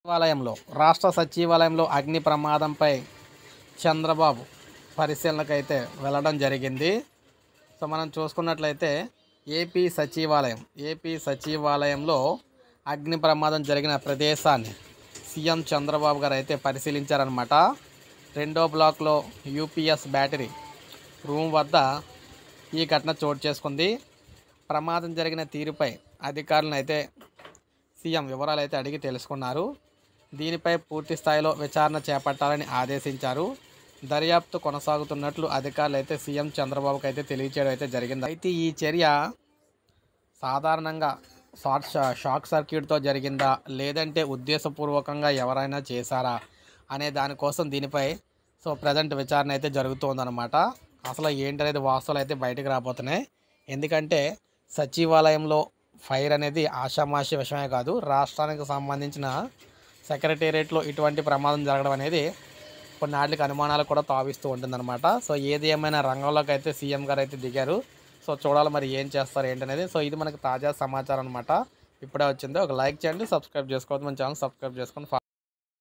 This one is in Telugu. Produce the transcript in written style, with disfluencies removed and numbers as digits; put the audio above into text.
సచివాలయంలో రాష్ట్ర సచివాలయంలో అగ్ని ప్రమాదంపై చంద్రబాబు పరిశీలనకైతే వెళ్ళడం జరిగింది. సో మనం చూసుకున్నట్లయితే ఏపీ సచివాలయంలో అగ్ని ప్రమాదం జరిగిన ప్రదేశాన్ని సీఎం చంద్రబాబు గారు అయితే పరిశీలించారనమాట. 2వ బ్లాక్లో యూపీఎస్ బ్యాటరీ రూమ్ వద్ద ఈ ఘటన చోటు చేసుకుంది. ప్రమాదం జరిగిన తీరుపై అధికారులను అయితే సీఎం వివరాలు అయితే అడిగి తెలుసుకున్నారు. దీనిపై పూర్తి స్థాయిలో విచారణ చేపట్టాలని ఆదేశించారు. దర్యాప్తు కొనసాగుతున్నట్లు అధికారులు అయితే సీఎం చంద్రబాబుకు అయితే తెలియచేయడం అయితే జరిగింది. అయితే ఈ చర్య సాధారణంగా షాక్ సర్క్యూట్తో జరిగిందా, లేదంటే ఉద్దేశపూర్వకంగా ఎవరైనా చేశారా అనే దానికోసం దీనిపై ప్రజెంట్ విచారణ అయితే జరుగుతుందన్నమాట. అసలు ఏంటనేది వాస్తవాలు అయితే బయటకు రాబోతున్నాయి. ఎందుకంటే సచివాలయంలో ఫైర్ అనేది ఆషామాషి విషయమే కాదు, రాష్ట్రానికి సంబంధించిన సెక్రటేరియట్లో ఇటువంటి ప్రమాదం జరగడం అనేది కొన్నాళ్ళకి అనుమానాలు కూడా తావిస్తూ ఉంటుందన్నమాట. సో ఏది ఏమైనా రంగంలోకి అయితే సీఎం గారు అయితే దిగారు. సో చూడాలి మరి ఏం చేస్తారు ఏంటనేది. సో ఇది మనకి తాజా సమాచారం అనమాట. ఇప్పుడే వచ్చింది. ఒక లైక్ చేయండి, సబ్స్క్రైబ్ చేసుకోవద్దు, మన ఛానల్ సబ్స్క్రైబ్ చేసుకొని